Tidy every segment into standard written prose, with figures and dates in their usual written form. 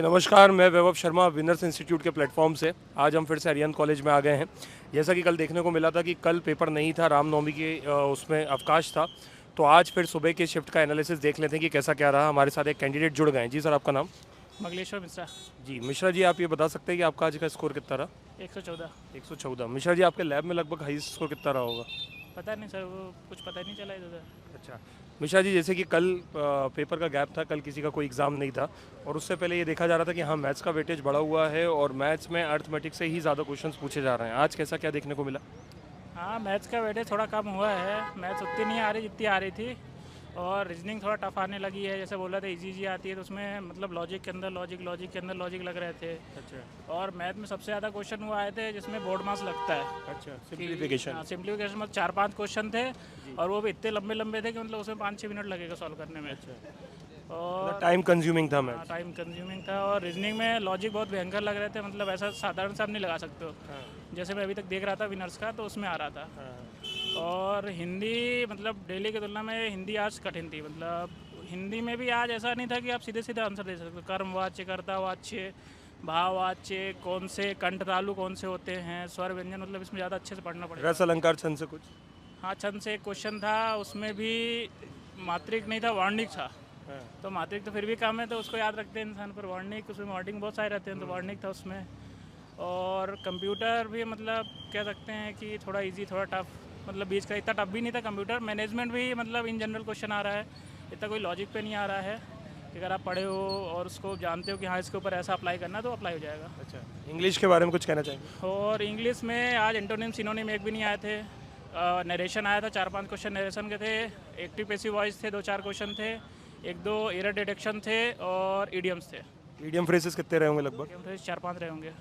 नमस्कार, मैं वैभव Sharma winners institute के प्लेटफॉर्म से। आज हम फिर से अरिहंत कॉलेज में आ गए हैं। जैसा कि कल देखने को मिला था कि कल पेपर नहीं था, रामनवमी के उसमें अवकाश था, तो आज फिर सुबह के शिफ्ट का एनालिसिस देख लेते हैं कि कैसा क्या रहा। हमारे साथ एक कैंडिडेट जुड़ गए हैं। जी सर, आपका नाम? मंगलेश्वर मिश्रा। जी मिश्रा जी, आप ये बता सकते हैं कि आपका आज का स्कोर कितना रहा? 114। 114। मिश्रा जी, आपके लैब में लगभग हाई स्कोर कितना रहा होगा? पता नहीं सर, वो कुछ पता ही नहीं चला इधर। अच्छा मिश्रा जी, जैसे कि कल पेपर का गैप था, कल किसी का कोई एग्ज़ाम नहीं था, और उससे पहले ये देखा जा रहा था कि हाँ मैथ्स का वेटेज बढ़ा हुआ है और मैथ्स में अर्थमेटिक से ही ज़्यादा क्वेश्चंस पूछे जा रहे हैं। आज कैसा क्या देखने को मिला? हाँ, मैथ्स का वेटेज थोड़ा कम हुआ है। मैथ्स उतनी नहीं आ रही जितनी आ रही थी, और रीजनिंग थोड़ा टफ आने लगी है। जैसे बोल रहे थे इजी आती है, तो उसमें मतलब लॉजिक के अंदर लॉजिक लग रहे थे। अच्छा और मैथ में सबसे ज़्यादा क्वेश्चन वो आए थे जिसमें बोर्ड मार्क्स लगता है। अच्छा, सिंप्लीफिकेशन। सिंप्लीफिकेशन में 4-5 क्वेश्चन थे, और वो भी इतने लंबे लंबे थे कि मतलब उसमें 5-6 मिनट लगेगा सॉल्व करने में। और टाइम कंज्यूमिंग था मैथ्स। टाइम कंज्यूमिंग था, और रीजनिंग में लॉजिक बहुत भयंकर लग रहे थे। मतलब ऐसा साधारण सा आप नहीं लगा सकते हो। जैसे मैं अभी तक देख रहा था विनर्स का, तो उसमें आ रहा था। और हिंदी मतलब डेली की तुलना में हिंदी आज कठिन थी। मतलब हिंदी में भी आज ऐसा नहीं था कि आप सीधे सीधे आंसर दे सकते हो। कर्मवाच्य, कर्तावाच्य, भाववाच्य, कौन से कंठ तालु कौन से होते हैं, स्वर व्यंजन, मतलब इसमें ज़्यादा अच्छे से पढ़ना पड़ेगा। रस अलंकार छंद से कुछ? हाँ, छंद से एक क्वेश्चन था, उसमें भी मात्रिक नहीं था, वर्णिक था। तो मात्रिक तो फिर भी कम है, तो उसको याद रखते हैं इंसान, पर वर्णिक, उसमें वर्डिंग बहुत सारे रहते हैं, तो वर्णिक था उसमें। और कंप्यूटर भी मतलब कह सकते हैं कि थोड़ा इजी थोड़ा टफ, मतलब बीच का, इतना टफ भी नहीं था कंप्यूटर। मैनेजमेंट भी मतलब इन जनरल क्वेश्चन आ रहा है, इतना कोई लॉजिक पे नहीं आ रहा है। अगर आप पढ़े हो और उसको जानते हो कि हाँ इसके ऊपर ऐसा अप्लाई करना, तो अप्लाई हो जाएगा। अच्छा, इंग्लिश के बारे में कुछ कहना चाहेंगे? और इंग्लिश में आज एंटोनिम सिनोनिम एक भी नहीं आए थे। नरेशन आया था, 4-5 क्वेश्चन नरेशन के थे। एक्टिव पैसिव वॉइस थे, 2-4 क्वेश्चन थे। 1-2 एरर डिटेक्शन थे, और ईडियम्स थे। मीडियम फ्रेजेस कितने रहे होंगे लगभग? 4-5 रहे होंगे।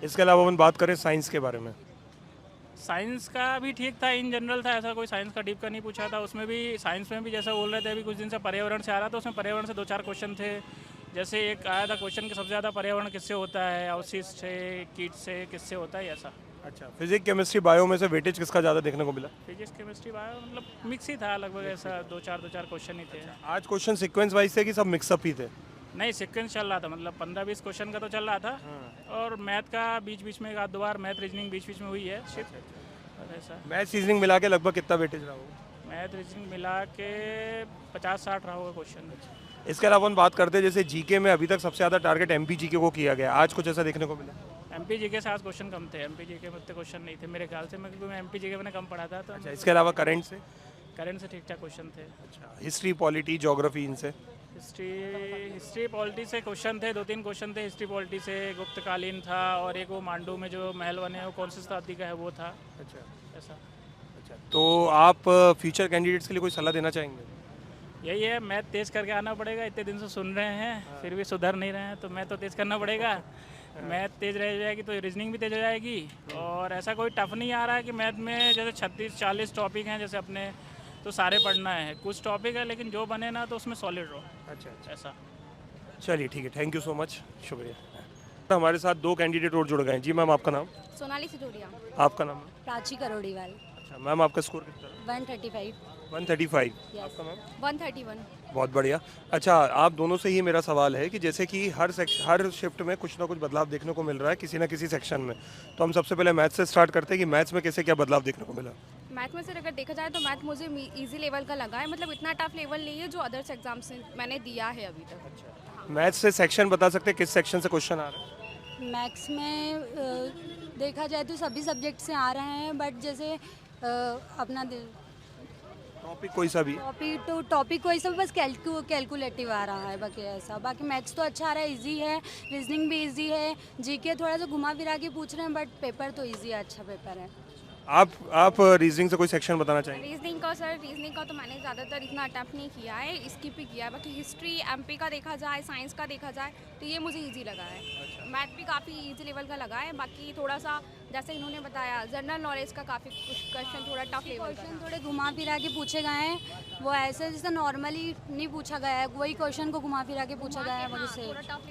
इसके अलावा अपन बात करें साइंस के बारे में। साइंस का भी ठीक था, इन जनरल था, ऐसा कोई साइंस का डीप का नहीं पूछा था। उसमें भी साइंस में भी जैसा बोल रहे थे अभी कुछ दिन से पर्यावरण से आ रहा था, उसमें पर्यावरण से 2-4 क्वेश्चन थे। जैसे एक आया था क्वेश्चन कि सबसे ज़्यादा पर्यावरण किससे होता है, अवशिष्ट से, कीट से, किससे होता है, ऐसा। अच्छा, फिजिक्स केमिस्ट्री बायो में से वेटेज किसका ज़्यादा देखने को मिला? फिजिक्स केमिस्ट्री बायो मतलब मिक्स ही था लगभग, ऐसा 2-4 क्वेश्चन ही थे। आज क्वेश्चन सीक्वेंस वाइज थे कि सब मिक्सअप ही थे? नहीं, सीक्वेंस चल रहा था, मतलब 15-20 क्वेश्चन का तो चल रहा था। और मैथ का बीच बीच में 1-2 बार मैथ रीजनिंग बीच बीच में हुई है शिफ्ट, ऐसा। मैथ सीजनिंग मिला के लगभग कितना वेटेज रहा होगा? मैथ रीजनिंग मिला के 50-60 रहा होगा क्वेश्चन। इसके अलावा हम बात करते हैं जैसे जीके में अभी तक सबसे ज़्यादा टारगेट एमपी जीके को किया गया, आज कुछ ऐसा देखने को मिला? एमपी जीके से आज क्वेश्चन कम थे। एमपी जीके में उतने क्वेश्चन नहीं थे मेरे ख्याल से, मैं क्योंकि मैं एमपी जीके मैंने कम पढ़ा था। तो अच्छा, इसके अलावा करंट से? करंट से ठीक ठाक क्वेश्चन थे। अच्छा, हिस्ट्री, पॉलिटी, ज्योग्राफी, इनसे? हिस्ट्री पॉलिटी से क्वेश्चन थे, 2-3 क्वेश्चन थे हिस्ट्री पॉलिटी से। गुप्तकालीन था, और एक वो मांडू में जो महल बने हैं वो कौन सी शताब्दी का है, वो था। अच्छा ऐसा। अच्छा, तो आप फ्यूचर कैंडिडेट्स के लिए कोई सलाह देना चाहेंगे? यही है, मैथ तेज़ करके आना पड़ेगा। इतने दिन से सुन रहे हैं फिर भी सुधर नहीं रहे हैं, तो मैथ तो तेज़ करना पड़ेगा। मैथ तेज़ रह जाएगी तो रीजनिंग भी तेज़ हो जाएगी। और ऐसा कोई टफ नहीं आ रहा है कि मैथ में जैसे 36-40 टॉपिक हैं जैसे अपने, तो सारे पढ़ना है। कुछ टॉपिक है लेकिन जो बने ना तो उसमें सॉलिड रहो। अच्छा, ऐसा। चलिए ठीक है, थैंक यू सो मच, शुक्रिया। हमारे साथ 2 कैंडिडेट और जुड़ गए हैं। जी मैम, आपका नाम? सोनाली सिटोडिया। आपका नाम? प्राची करोड़ीवाल। अच्छा मैम, आपका स्कोर कितना रहा? 135। 135। Yes. आपका मैम? 131। बहुत बढ़िया। अच्छा, आप दोनों से ही मेरा सवाल है कि जैसे कि हर शिफ्ट में कुछ ना कुछ बदलाव देखने को मिल रहा है किसी ना किसी सेक्शन में, तो हम सबसे पहले मैथ्स से स्टार्ट करते हैं कि मैथ्स में कैसे क्या बदलाव देखने को मिला? मैथ में से अगर देखा जाए तो मैथ मुझे इजी लेवल का लगा है, मतलब इतना टफ लेवल नहीं है जो अदर्स एग्जाम्स मैंने दिया है अभी तक। अच्छा, मैथ्स से सेक्शन बता सकते हैं किस सेक्शन से क्वेश्चन आ रहा है? मैथ्स में देखा जाए तो सभी सब्जेक्ट से आ रहे हैं, बट जैसे अपना टॉपिक कोई सा भी? टॉपिक कोई सा, बस कैलकुलेटिव आ रहा है बाकी ऐसा। बाकी मैथ्स तो अच्छा आ रहा है, इजी है। रीजनिंग भी इजी है। जीके थोड़ा सा घुमा फिरा के पूछ रहे हैं, बट पेपर तो इजी है, अच्छा पेपर है। आप रीजनिंग से कोई सेक्शन बताना चाहेंगे? रीजनिंग का तो मैंने ज़्यादातर इतना अटैम्प्ट नहीं किया है, स्किप ही किया है। बाकी हिस्ट्री, एमपी का देखा जाए, साइंस का देखा जाए तो ये मुझे इजी लगा है। मैथ भी काफ़ी इजी लेवल का लगा है। बाकी थोड़ा सा जैसे इन्होंने बताया जनरल नॉलेज का काफ़ी कुछ क्वेश्चन थोड़ा टफ लेवल का क्वेश्चन थोड़े घुमा फिरा के पूछे गए हैं, वो ऐसे जैसे नॉर्मली नहीं पूछा गया है, वही क्वेश्चन को घुमा फिरा के पूछा गया है वजह से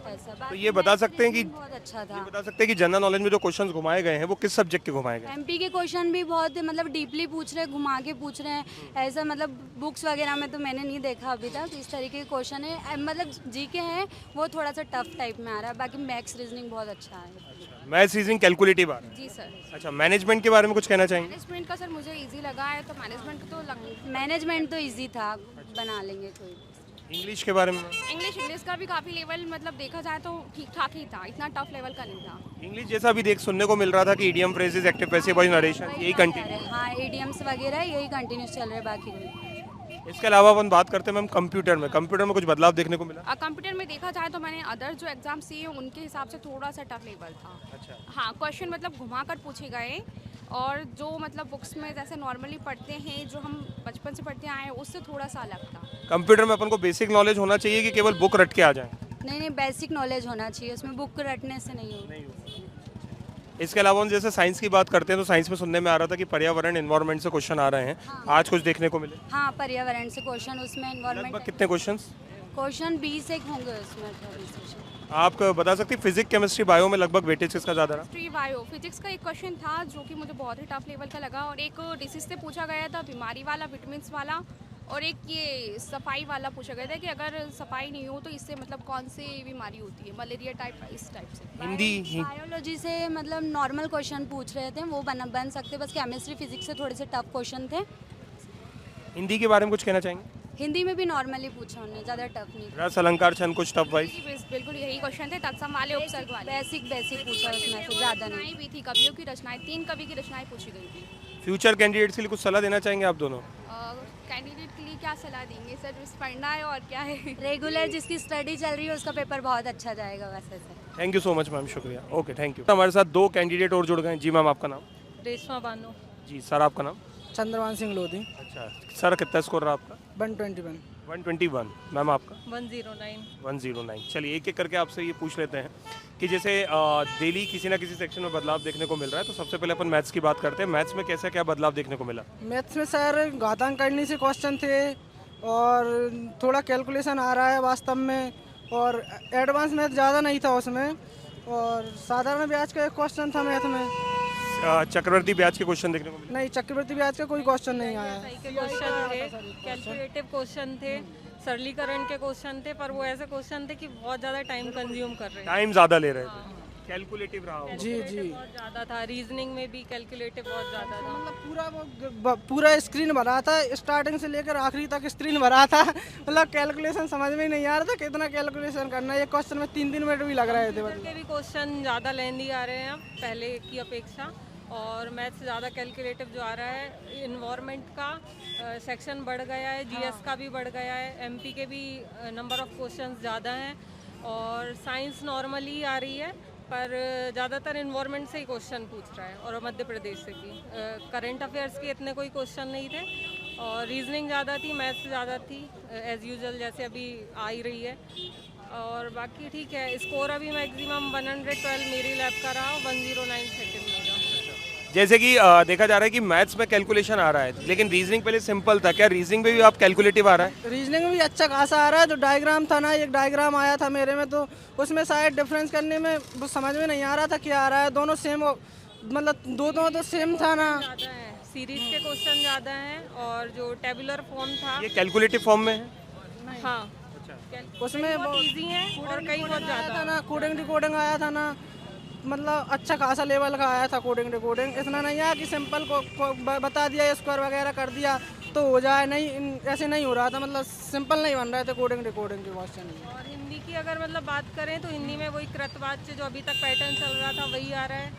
ऐसा। तो ये बता सकते हैं कि बहुत अच्छा था। ये बता सकते हैं कि जनरल नॉलेज में जो क्वेश्चंस घुमाए गए हैं वो किस सब्जेक्ट के घुमाए गए? एमपी के क्वेश्चन भी बहुत मतलब डीपली पूछ रहे हैं, घुमा के पूछ रहे हैं ऐसा। मतलब बुक्स वगैरह में तो मैंने नहीं देखा अभी तक इस तरीके के क्वेश्चन है। मतलब जीके हैं वो थोड़ा सा टफ टाइप में आ रहा है, बाकी मैथ्स रीजनिंग बहुत अच्छा है। मैथ्स रीजनिंग कैलकुलेटिव आ रहा है। जी सर। अच्छा, मैनेजमेंट के बारे में कुछ कहना चाहेंगे? मैनेजमेंट का सर मुझे इजी लगा है, तो मैनेजमेंट तो इजी था, बना लेंगे कोई। इंग्लिश के बारे में? इंग्लिश का भी काफ़ी लेवल मतलब देखा जाए तो ठीक ठाक ही था, इतना टफ लेवल का नहीं था। इंग्लिश जैसा भी देख सुनने को मिल रहा था कि idiom phrases, active passive voice narration, यही कंटिन्यू। हाँ, एडीएम्स वगैरह यही कंटिन्यूस चल रहे हैं, बाकी कोई। इसके अलावा अपन बात करते हैं मैम कंप्यूटर में कुछ बदलाव देखने को मिला? कंप्यूटर में देखा जाए तो मैंने अदर जो एग्जाम्स दिए उनके हिसाब से थोड़ा सा टफ लेवल था। अच्छा। हाँ, क्वेश्चन मतलब घुमा कर पूछे गए, और जो मतलब बुक्स में जैसे नॉर्मली पढ़ते हैं, जो हम बचपन से पढ़ते आए हैं, उससे थोड़ा सा अलग था। कंप्यूटर में अपन को बेसिक नॉलेज होना चाहिए कि केवल बुक रट के आ जाए? नहीं, बेसिक नॉलेज होना चाहिए, उसमें बुक रटने से नहीं होगा। इसके अलावा हम जैसे साइंस की बात करते हैं तो साइंस में सुनने में आ रहा था कि पर्यावरण एनवायरनमेंट से क्वेश्चन आ रहे हैं। हाँ। आज कुछ देखने को मिले? हाँ, पर्यावरण से क्वेश्चन, उसमें लगभग एनवायरमेंट कितने क्वेश्चंस? क्वेश्चन 20 एक होंगे उसमें, 20 क्वेश्चन। आप बता सकते हैं फिजिक्स, केमिस्ट्री, बायो में लगभग वेटेज किसका ज़्यादा रहा? हिस्ट्री, बायो, फिजिक्स का एक क्वेश्चन था जो कि मुझे बहुत ही टफ लेवल का लगा, और एक डिसीज से पूछा गया था, बीमारी वाला, विटामिन वाला, और एक ये सफाई वाला पूछा गया था कि अगर सफाई नहीं हो तो इससे मतलब कौन सी बीमारी होती है, मलेरिया टाइप, इस टाइप से। हिंदी बायोलॉजी से मतलब नॉर्मल क्वेश्चन पूछ रहे थे, वो बन सकते, बस केमिस्ट्री फिजिक्स से थोड़े से टफ क्वेश्चन थे। हिंदी के बारे में कुछ कहना चाहेंगे? हिंदी में भी नॉर्मली पूछा उन्होंने, ज़्यादा टफ नहीं। रस, अलंकार, छंद कुछ टफ वाइज? बिल्कुल यही क्वेश्चन थे, तत्सम वाले, उपसर्ग वाले। बेसिक पूछा उसमें से, ज़्यादा नहीं। भी थी, कवियों की रचनाएं, 3 कवि की रचनाएं पूछी गई थी। फ्यूचर कैंडिडेट्स के लिए कुछ सलाह देना चाहेंगे आप दोनों? कैंडिडेट के लिए क्या सलाह देंगे सर? बस पढ़ना है और क्या है। रेगुलर जिसकी स्टडी चल रही है उसका पेपर बहुत अच्छा जाएगा वैसे sir. Thank you so much ma'am, शुक्रिया। Okay, thank you. हमारे साथ 2 कैंडिडेट और जुड़ गए हैं। जी मैम, आपका नाम? रेशमा बानो। जी सर, आपका नाम? चंद्रमान सिंह लोधी। अच्छा सर, कितना स्कोर रहा आपका? 121। 121। मैम आपका? 109। 109। चलिए एक एक करके आपसे ये पूछ लेते हैं कि जैसे डेली किसी ना किसी सेक्शन में बदलाव देखने को मिल रहा है, तो सबसे पहले अपन मैथ्स की बात करते हैं। मैथ्स में कैसा क्या बदलाव देखने को मिला? मैथ्स में सर घातांक करने से क्वेश्चन थे, और थोड़ा कैलकुलेशन आ रहा है वास्तव में, और एडवांस मैथ ज़्यादा नहीं था उसमें, और साधारण ब्याज का एक क्वेश्चन था मैथ में। चक्रवर्ती ब्याज के क्वेश्चन देखने को मिले? नहीं, चक्रवर्ती ब्याज का कोई क्वेश्चन नहीं आया। के क्वेश्चन थे, कैलकुलेटिव क्वेश्चन थे, सरलीकरण के क्वेश्चन थे, पर वो ऐसे क्वेश्चन थे कि बहुत ज़्यादा टाइम कंज्यूम कर रहे थे। टाइम ज़्यादा ले रहे थे। कैलकुलेटिव रहा होगा। जी जी, बहुत ज़्यादा था। रीजनिंग में भी कैलकुलेटिव बहुत ज़्यादा था। मतलब पूरा स्क्रीन भरा था, स्टार्टिंग से लेकर आखिरी तक स्क्रीन भरा था। मतलब कैलकुलेशन समझ में नहीं आ रहा था, कितना कैलकुलेशन करना है। ये क्वेश्चन में 3 मिनट भी लग रहे थे। के भी क्वेश्चन ज़्यादा लेंदी आ रहे हैं अब पहले की अपेक्षा, और मैथ्स ज़्यादा कैलकुलेटिव जो आ रहा है। इन्वायरमेंट का सेक्शन बढ़ गया है, जीएस का भी बढ़ गया है, एमपी के भी नंबर ऑफ क्वेश्चंस ज़्यादा हैं, और साइंस नॉर्मली आ रही है, पर ज़्यादातर इन्वायरमेंट से ही क्वेश्चन पूछ रहा है, और मध्य प्रदेश से भी। करंट अफेयर्स के इतने कोई क्वेश्चन नहीं थे, और रीजनिंग ज़्यादा थी, मैथ्स ज़्यादा थी एज़ यूजुअल, जैसे अभी आ ही रही है। और बाकी ठीक है। स्कोर अभी मैक्सिमम 112 मेरी लैब का रहा, 109 सेकेंड मेरा। जैसे कि देखा जा रहा है कि मैथ्स में कैलकुलेशन आ रहा है, लेकिन रीजनिंग पहले सिंपल था, क्या रीजनिंग में भी आप कैलकुलेटिव आ रहा है? रीजनिंग में भी अच्छा खासा आ रहा है। जो डायग्राम था ना, एक डायग्राम आया था मेरे में, तो उसमें शायद डिफरेंस करने में वो समझ में नहीं आ रहा था क्या आ रहा है। दोनों सेम, मतलब दोनों तो सेम था ना। ज़्यादा है, सीरीज के क्वेश्चन ज़्यादा हैं, और जो टेबुलर फॉर्म था ये कैलकुलेटिव फॉर्म में है? हाँ, उसमें बहुत इजी है, और कई बहुत आया ज़्यादा था ना, कोडिंग डिकोडिंग आया था ना, मतलब अच्छा खासा लेवल का आया था कोडिंग डिकोडिंग। इतना नहीं आया कि सिंपल को बता दिया, स्क्वायर वगैरह कर दिया तो हो जाए, नहीं ऐसे नहीं हो रहा था। मतलब सिंपल नहीं बन रहे थे कोडिंग डिकोडिंग के क्वेश्चन। और हिंदी की अगर मतलब बात करें तो हिंदी में वही कृतवाच्य जो अभी तक पैटर्न चल रहा था वही आ रहा है,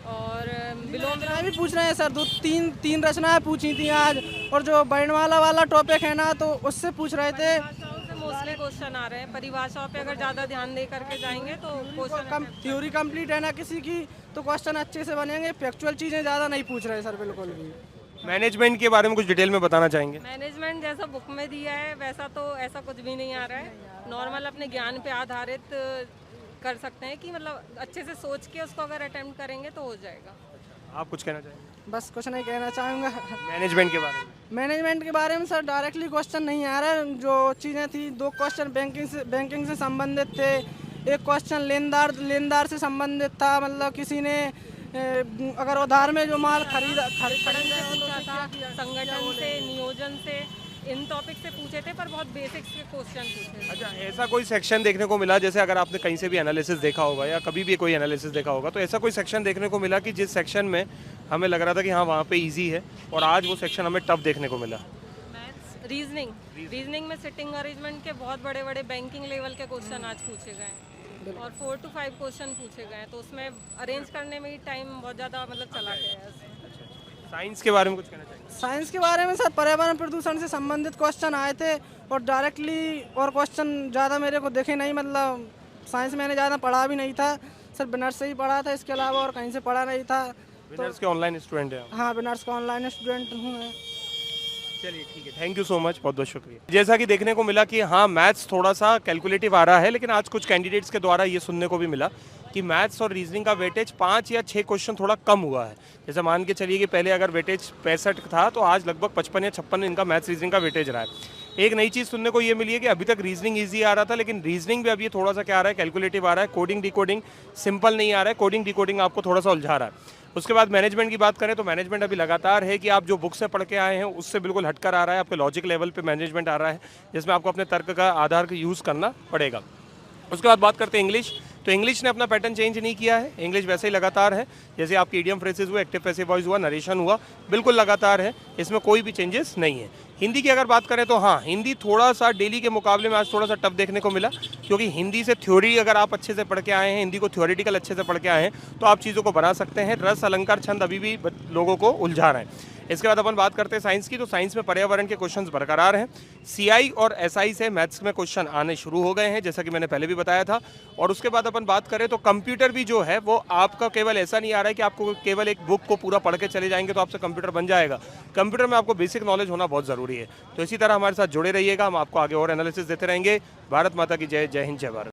और विलोम भी पूछ रहे हैं सर, 2-3 रचनाएं पूछी थी आज, और जो वर्णमाला वाला टॉपिक है ना, तो उससे पूछ रहे थे। मोस्टली क्वेश्चन आ रहे हैं। परिभाषाओं पे अगर ज़्यादा ध्यान दे करके जाएंगे तो क्वेश्चन थ्योरी कंप्लीट है ना किसी की, तो क्वेश्चन अच्छे से बनेंगे। फैक्चुअल चीज़ें ज़्यादा नहीं पूछ रहे सर, बिल्कुल भी। मैनेजमेंट के बारे में कुछ डिटेल में बताना चाहेंगे? मैनेजमेंट जैसा बुक में दिया है वैसा तो ऐसा कुछ भी नहीं आ रहा है। नॉर्मल अपने ज्ञान पे आधारित कर सकते हैं कि मतलब अच्छे से सोच के उसको अगर अटेम्प्ट करेंगे तो हो जाएगा। आप कुछ कहना चाहेंगे? बस कुछ नहीं कहना चाहूँगा। मैनेजमेंट के बारे में? मैनेजमेंट के बारे में सर डायरेक्टली क्वेश्चन नहीं आ रहा है। जो चीज़ें थी, 2 क्वेश्चन बैंकिंग से संबंधित थे, एक क्वेश्चन लेनदार से संबंधित था। मतलब किसी ने अगर उधार में जो माल खरीदा था, संगठन से, नियोजन से, इन टॉपिक से पूछे थे, पर बहुत बेसिक्स के क्वेश्चन पूछे थे। अच्छा, ऐसा कोई सेक्शन देखने को मिला, जैसे अगर आपने कहीं से भी एनालिसिस देखा होगा या कभी भी कोई एनालिसिस देखा होगा, तो ऐसा कोई सेक्शन देखने को मिला कि जिस सेक्शन में हमें लग रहा था कि हाँ वहाँ पे इजी है और आज वो सेक्शन हमें टफ देखने को मिला? मैथ्स, रीजनिंग में सिटिंग अरेंजमेंट के बहुत बड़े बड़े बैंकिंग लेवल के क्वेश्चन आज पूछे गए हैं और 4 to 5 क्वेश्चन पूछे गए हैं, तो उसमें अरेंज करने में ही टाइम बहुत ज़्यादा मतलब चला गया है। साइंस के बारे में कुछ कहना चाहिए? साइंस के बारे में सर पर्यावरण प्रदूषण से संबंधित क्वेश्चन आए थे और डायरेक्टली और क्वेश्चन ज़्यादा मेरे को दिखे नहीं, मतलब साइंस मैंने ज़्यादा पढ़ा भी नहीं था सर, विनर्स से ही पढ़ा था, इसके अलावा और कहीं से पढ़ा नहीं था। विनर्स के ऑनलाइन स्टूडेंट हैं? हाँ, विनर्स का ऑनलाइन स्टूडेंट हूँ मैं। चलिए ठीक है, थैंक यू सो मच, बहुत बहुत शुक्रिया। जैसा कि देखने को मिला कि हाँ मैथ्स थोड़ा सा कैलकुलेटिव आ रहा है, लेकिन आज कुछ कैंडिडेट्स के द्वारा ये सुनने को भी मिला कि मैथ्स और रीजनिंग का वेटेज 5 या 6 क्वेश्चन थोड़ा कम हुआ है। जैसे मान के चलिए कि पहले अगर वेटेज 65 था तो आज लगभग 55 या 56 इनका मैथ्स रीजनिंग का वेटेज रहा है। एक नई चीज़ सुनने को ये मिली है कि अभी तक रीजनिंग ईजी आ रहा था, लेकिन रीजनिंग भी अब ये थोड़ा सा क्या आ रहा है, कैलकुलेटिव आ रहा है। कोडिंग डिकोडिंग सिंपल नहीं आ रहा है, कोडिंग डिकोडिंग आपको थोड़ा सा उलझा रहा है। उसके बाद मैनेजमेंट की बात करें तो मैनेजमेंट अभी लगातार है कि आप जो बुक से पढ़ के आए हैं उससे बिल्कुल हटकर आ रहा है, आपके लॉजिक लेवल पे मैनेजमेंट आ रहा है, जिसमें आपको अपने तर्क का आधार का यूज़ करना पड़ेगा। उसके बाद बात करते हैं इंग्लिश, तो इंग्लिश ने अपना पैटर्न चेंज नहीं किया है, इंग्लिश वैसे ही लगातार है। जैसे आपकी इडियम फ्रेजेस हुआ, एक्टिव पैसिव वॉइस हुआ, नरेशन हुआ, बिल्कुल लगातार है, इसमें कोई भी चेंजेस नहीं है। हिंदी की अगर बात करें तो हाँ, हिंदी थोड़ा सा डेली के मुकाबले में आज थोड़ा सा टफ देखने को मिला, क्योंकि हिंदी से थ्योरी अगर आप अच्छे से पढ़ के आए हैं, हिंदी को थ्योरेटिकल अच्छे से पढ़ के आए हैं, तो आप चीज़ों को बना सकते हैं। रस अलंकार छंद अभी भी लोगों को उलझा रहे हैं। इसके बाद अपन बात करते हैं साइंस की, तो साइंस में पर्यावरण के क्वेश्चंस बरकरार हैं। सीआई और एसआई से मैथ्स में क्वेश्चन आने शुरू हो गए हैं, जैसा कि मैंने पहले भी बताया था। और उसके बाद अपन बात करें तो कंप्यूटर भी जो है वो आपका केवल ऐसा नहीं आ रहा है कि आपको केवल एक बुक को पूरा पढ़ के चले जाएंगे तो आपसे कंप्यूटर बन जाएगा। कंप्यूटर में आपको बेसिक नॉलेज होना बहुत ज़रूरी है। तो इसी तरह हमारे साथ जुड़े रहिएगा, हम आपको आगे और एनालिसिस देते रहेंगे। भारत माता की जय, जय हिंद, जय भारत।